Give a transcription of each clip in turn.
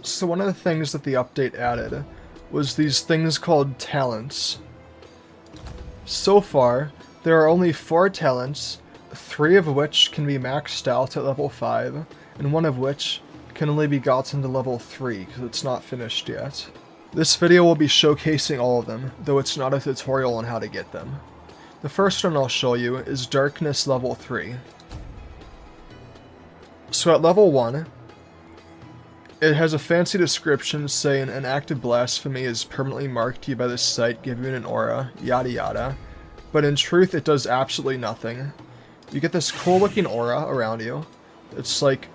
So one of the things that the update added was these things called talents. So far, there are only 4 talents, 3 of which can be maxed out at level 5, and 1 of which can only be gotten to level 3 because it's not finished yet. This video will be showcasing all of them, though it's not a tutorial on how to get them. The first one I'll show you is Darkness level 3. So at level 1, it has a fancy description saying an act of blasphemy is permanently marked to you by this site, giving you an aura, yada yada. But in truth, it does absolutely nothing. You get this cool looking aura around you. It's like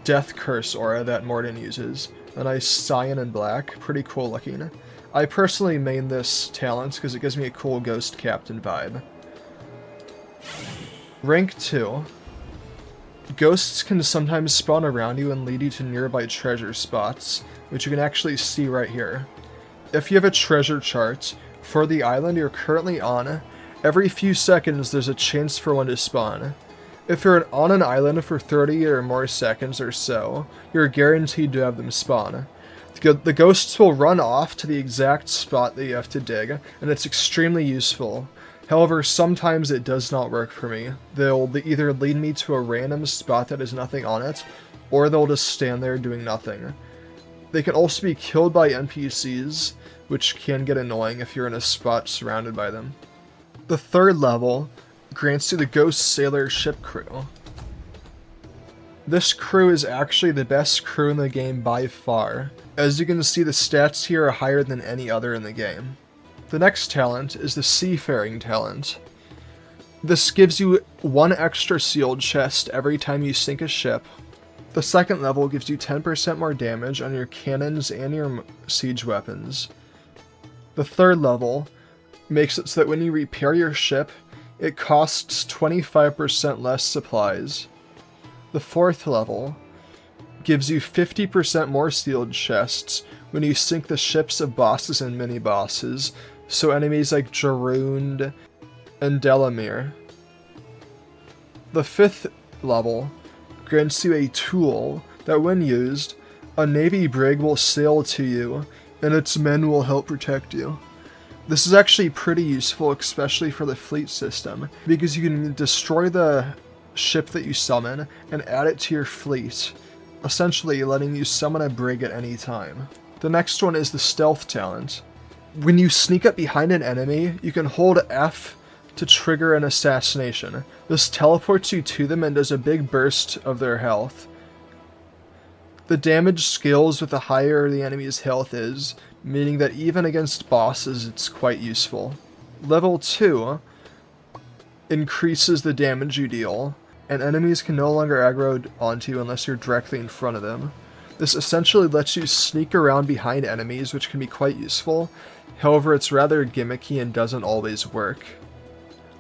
Death Curse aura that Morden uses. A nice cyan and black, pretty cool looking. I personally main this talent because it gives me a cool Ghost Captain vibe. Rank 2. Ghosts can sometimes spawn around you and lead you to nearby treasure spots, which you can actually see right here. If you have a treasure chart for the island you're currently on, every few seconds there's a chance for one to spawn. If you're on an island for 30 or more seconds or so, you're guaranteed to have them spawn. The ghosts will run off to the exact spot that you have to dig, and it's extremely useful. However, sometimes it does not work for me. They'll either lead me to a random spot that has nothing on it, or they'll just stand there doing nothing. They can also be killed by NPCs, which can get annoying if you're in a spot surrounded by them. The third level grants you the Ghost Sailor ship crew. This crew is actually the best crew in the game by far. As you can see, the stats here are higher than any other in the game. The next talent is the Seafaring talent. This gives you 1 extra sealed chest every time you sink a ship. The second level gives you 10% more damage on your cannons and your siege weapons. The third level makes it so that when you repair your ship, it costs 25% less supplies. The fourth level gives you 50% more sealed chests when you sink the ships of bosses and mini-bosses, so enemies like Jarund and Delamere. The fifth level grants you a tool that when used, a navy brig will sail to you and its men will help protect you. This is actually pretty useful, especially for the fleet system, because you can destroy the ship that you summon and add it to your fleet, essentially letting you summon a brig at any time. The next one is the Stealth talent. When you sneak up behind an enemy, you can hold F to trigger an assassination. This teleports you to them and does a big burst of their health. The damage scales with the higher the enemy's health is, meaning that even against bosses it's quite useful. Level 2 increases the damage you deal, and enemies can no longer aggro onto you unless you're directly in front of them. This essentially lets you sneak around behind enemies, which can be quite useful. However, it's rather gimmicky and doesn't always work.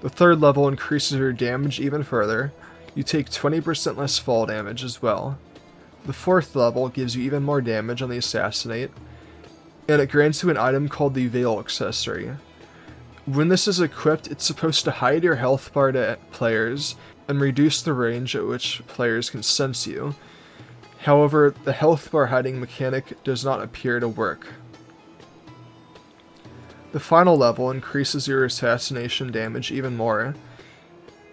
The third level increases your damage even further. You take 20% less fall damage as well. The fourth level gives you even more damage on the Assassinate, and it grants you an item called the Veil Accessory. When this is equipped, it's supposed to hide your health bar to players and reduce the range at which players can sense you. However, the health bar hiding mechanic does not appear to work. The final level increases your assassination damage even more,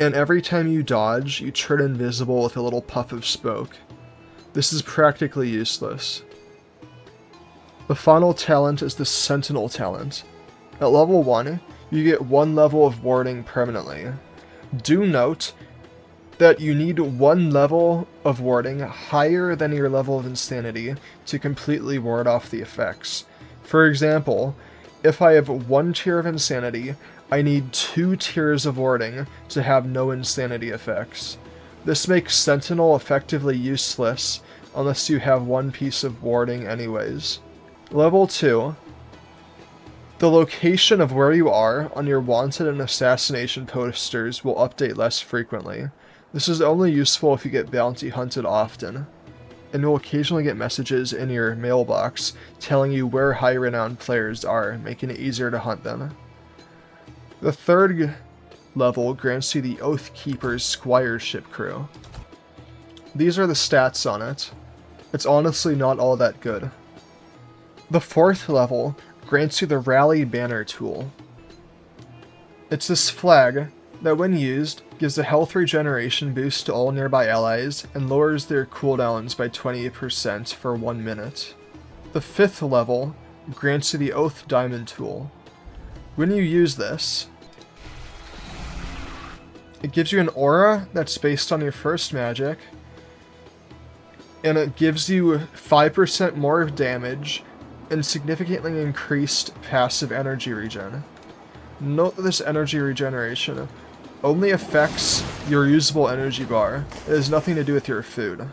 and every time you dodge, you turn invisible with a little puff of smoke. This is practically useless. The final talent is the Sentinel talent. At level 1, you get 1 level of warding permanently. Do note that you need 1 level of warding higher than your level of insanity to completely ward off the effects. For example, if I have 1 tier of insanity, I need 2 tiers of warding to have no insanity effects. This makes Sentinel effectively useless unless you have 1 piece of warding anyways. Level 2. The location of where you are on your wanted and assassination posters will update less frequently. This is only useful if you get bounty hunted often, and you'll occasionally get messages in your mailbox telling you where high-renowned players are, making it easier to hunt them. The third level grants you the Oathkeeper's Squire ship crew. These are the stats on it. It's honestly not all that good. The 4th level grants you the Rally Banner tool. It's this flag that, when used, gives a health regeneration boost to all nearby allies and lowers their cooldowns by 20% for 1 minute. The 5th level grants you the Oath Diamond tool. When you use this, it gives you an aura that's based on your first magic, and it gives you 5% more damage and significantly increased passive energy regen. Note that this energy regeneration only affects your usable energy bar. It has nothing to do with your food.